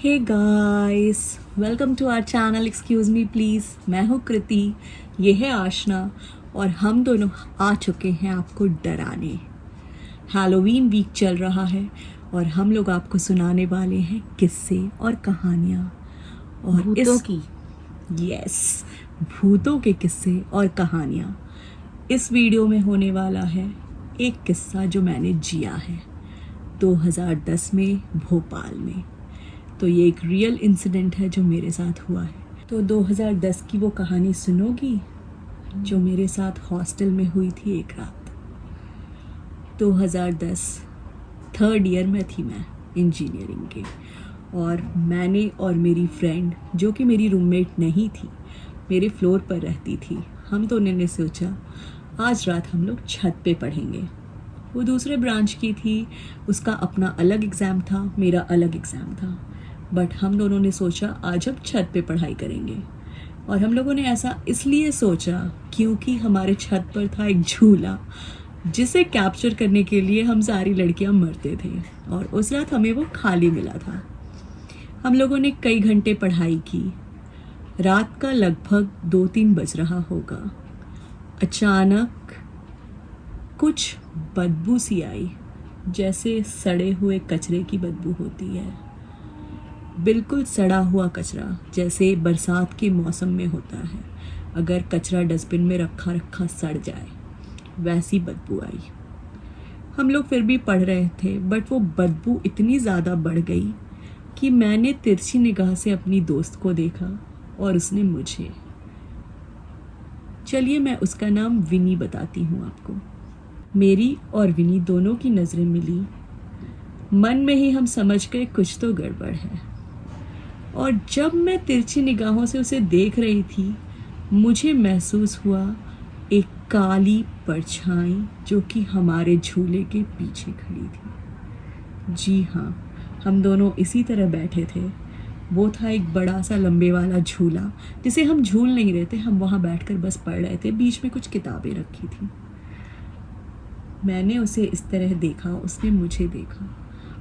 Hey guys, welcome to our channel excuse me please. मैं हूँ कृति, ये है आशना और हम दोनों आ चुके हैं आपको डराने। हैलोवीन वीक चल रहा है और हम लोग आपको सुनाने वाले हैं किस्से और कहानियाँ और भूतों की। यस, भूतों के किस्से और कहानियाँ। इस वीडियो में होने वाला है एक किस्सा जो मैंने जिया है 2010 में भोपाल में। तो ये एक रियल इंसिडेंट है जो मेरे साथ हुआ है। तो 2010 की वो कहानी सुनोगी जो मेरे साथ हॉस्टल में हुई थी एक रात। 2010 थर्ड ईयर में थी मैं इंजीनियरिंग के, और मैंने और मेरी फ्रेंड जो कि मेरी रूममेट नहीं थी, मेरे फ्लोर पर रहती थी, हम दोनों ने सोचा आज रात हम लोग छत पे पढ़ेंगे। वो दूसरे ब्रांच की थी, उसका अपना अलग एग्ज़ाम था, मेरा अलग एग्ज़ाम था, बट हम दोनों ने सोचा आज हम छत पे पढ़ाई करेंगे। और हम लोगों ने ऐसा इसलिए सोचा क्योंकि हमारे छत पर था एक झूला जिसे कैप्चर करने के लिए हम सारी लड़कियां मरते थे, और उस रात हमें वो खाली मिला था। हम लोगों ने कई घंटे पढ़ाई की। रात का लगभग 2-3 बज रहा होगा। अचानक कुछ बदबू सी आई, जैसे सड़े हुए कचरे की बदबू होती है, बिल्कुल सड़ा हुआ कचरा, जैसे बरसात के मौसम में होता है अगर कचरा डस्टबिन में रखा रखा सड़ जाए, वैसी बदबू आई। हम लोग फिर भी पढ़ रहे थे, बट वो बदबू इतनी ज़्यादा बढ़ गई कि मैंने तिरछी निगाह से अपनी दोस्त को देखा और उसने मुझे। चलिए मैं उसका नाम विनी बताती हूँ आपको। मेरी और विनी दोनों की नज़रें मिली। मन में ही हम समझ गए कुछ तो गड़बड़ है, और जब मैं तिरछी निगाहों से उसे देख रही थी, मुझे महसूस हुआ एक काली परछाई जो कि हमारे झूले के पीछे खड़ी थी। जी हाँ, हम दोनों इसी तरह बैठे थे। वो था एक बड़ा सा लंबे वाला झूला जिसे हम झूल नहीं रहे थे, हम वहाँ बैठकर बस पढ़ रहे थे, बीच में कुछ किताबें रखी थी। मैंने उसे इस तरह देखा, उसने मुझे देखा,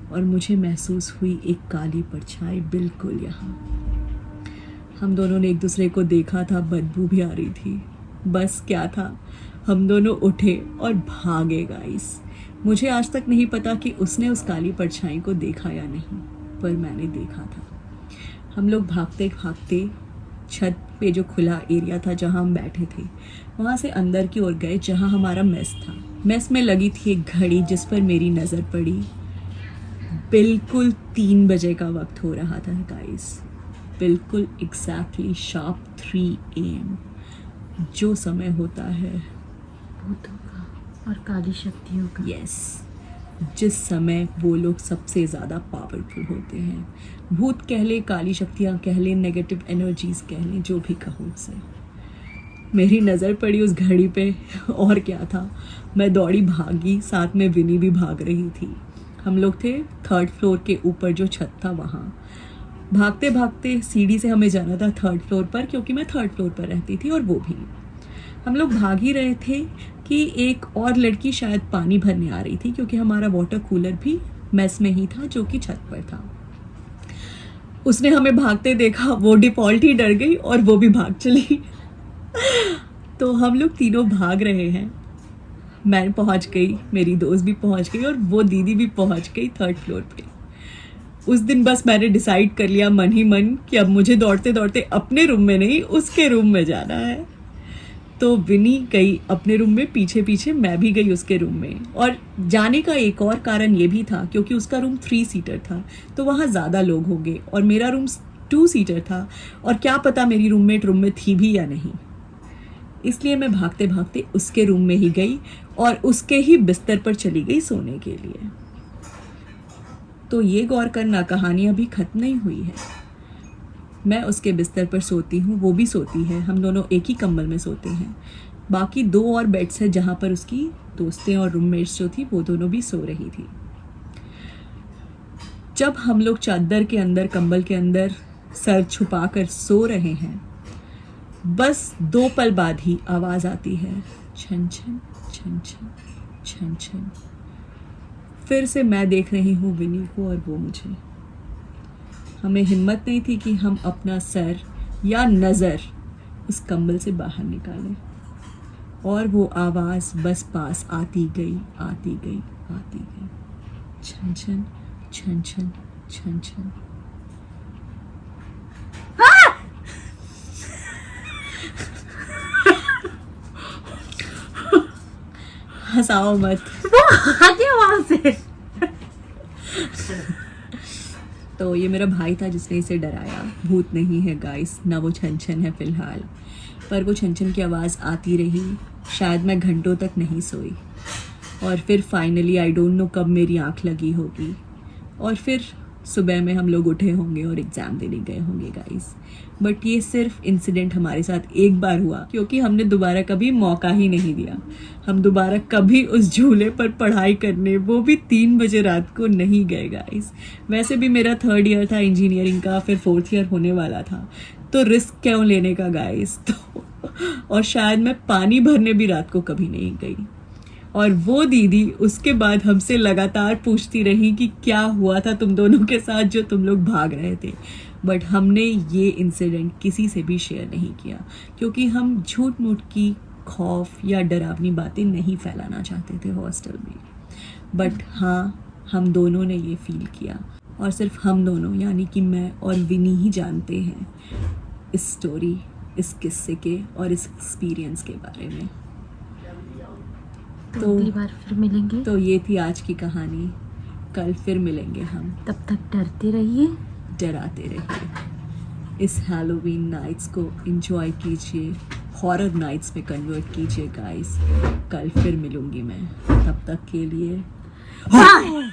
और मुझे महसूस हुई एक काली परछाई बिल्कुल यहाँ। हम दोनों ने एक दूसरे को देखा था, बदबू भी आ रही थी। बस क्या था, हम दोनों उठे और भागे गाइस। मुझे आज तक नहीं पता कि उसने उस काली परछाई को देखा या नहीं, पर मैंने देखा था। हम लोग भागते भागते छत पे जो खुला एरिया था जहाँ हम बैठे थे, वहाँ से अंदर की ओर गए जहाँ हमारा मेस था। मेस में लगी थी एक घड़ी जिस पर मेरी नज़र पड़ी। बिल्कुल 3 बजे का वक्त हो रहा था गाइस, बिल्कुल एग्जैक्टली शार्प 3 AM, जो समय होता है भूतों का और काली शक्तियों का। यस, जिस समय वो लोग सबसे ज़्यादा पावरफुल होते हैं। भूत कह ले, काली शक्तियाँ कह ले, नेगेटिव एनर्जीज कह ले, जो भी कहो उसे। मेरी नज़र पड़ी उस घड़ी पे, और क्या था, मैं दौड़ी भागी, साथ में विनी भी भाग रही थी। हम लोग थे 3rd फ्लोर के ऊपर जो छत था वहाँ। भागते भागते सीढ़ी से हमें जाना था 3rd फ्लोर पर, क्योंकि मैं 3rd फ्लोर पर रहती थी और वो भी। हम लोग भाग ही रहे थे कि एक और लड़की शायद पानी भरने आ रही थी, क्योंकि हमारा वाटर कूलर भी मेस में ही था जो कि छत पर था। उसने हमें भागते देखा, वो डिफ़ॉल्ट ही डर गई और वो भी भाग चली। तो हम लोग तीनों भाग रहे हैं। मैं पहुंच गई, मेरी दोस्त भी पहुंच गई, और वो दीदी भी पहुंच गई 3rd फ्लोर पे। उस दिन बस मैंने डिसाइड कर लिया मन ही मन कि अब मुझे दौड़ते दौड़ते अपने रूम में नहीं, उसके रूम में जाना है। तो विनी गई अपने रूम में, पीछे पीछे मैं भी गई उसके रूम में। और जाने का एक और कारण ये भी था क्योंकि उसका रूम 3 सीटर था, तो वहाँ ज़्यादा लोग होंगे, और मेरा रूम 2 सीटर था, और क्या पता मेरी रूममेट रूम में थी भी या नहीं। इसलिए मैं भागते भागते उसके रूम में ही गई और उसके ही बिस्तर पर चली गई सोने के लिए। तो ये गौर करना, कहानी अभी ख़त्म नहीं हुई है। मैं उसके बिस्तर पर सोती हूँ, वो भी सोती है, हम दोनों एक ही कंबल में सोते हैं। बाकी 2 और बेड्स हैं जहाँ पर उसकी दोस्तें और रूममेट्स जो थी वो दोनों भी सो रही थी। जब हम लोग चादर के अंदर, कंबल के अंदर सर छुपाकर सो रहे हैं, बस 2 पल बाद ही आवाज़ आती है, छन छन छन छन छन छन। फिर से मैं देख रही हूँ विनी को और वो मुझे। हमें हिम्मत नहीं थी कि हम अपना सर या नज़र उस कंबल से बाहर निकालें, और वो आवाज़ बस पास आती गई, आती गई, आती गई। छन छन छन छन छन छन। हंसाओ मत। आ गया वहां से। तो ये मेरा भाई था जिसने इसे डराया। भूत नहीं है गाइस, ना वो छन छन है फिलहाल, पर वो छन छन की आवाज़ आती रही। शायद मैं घंटों तक नहीं सोई, और फिर फाइनली आई डोंट नो कब मेरी आंख लगी होगी, और फिर सुबह में हम लोग उठे होंगे और एग्ज़ाम देने गए होंगे गाइस। बट ये सिर्फ इंसिडेंट हमारे साथ एक बार हुआ, क्योंकि हमने दोबारा कभी मौका ही नहीं दिया। हम दोबारा कभी उस झूले पर पढ़ाई करने, वो भी 3 बजे रात को, नहीं गए गाइस। वैसे भी मेरा 3rd ईयर था इंजीनियरिंग का, फिर 4th ईयर होने वाला था, तो रिस्क क्यों लेने का गाइस। तो और शायद मैं पानी भरने भी रात को कभी नहीं गई। और वो दीदी उसके बाद हमसे लगातार पूछती रही कि क्या हुआ था तुम दोनों के साथ जो तुम लोग भाग रहे थे। बट हमने ये इंसिडेंट किसी से भी शेयर नहीं किया, क्योंकि हम झूठ मूठ की खौफ या डरावनी बातें नहीं फैलाना चाहते थे हॉस्टल में। बट हाँ, हम दोनों ने ये फील किया, और सिर्फ हम दोनों यानी कि मैं और विनी ही जानते हैं इस स्टोरी, इस किस्से के और इस एक्सपीरियंस के बारे में। तो अगली बार फिर मिलेंगे। तो ये थी आज की कहानी। कल फिर मिलेंगे हम। तब तक डरते रहिए, डराते रहिए। इस हैलोवीन नाइट्स को एंजॉय कीजिए, हॉरर नाइट्स में कन्वर्ट कीजिए गाइस। कल फिर मिलूंगी मैं, तब तक के लिए बाय।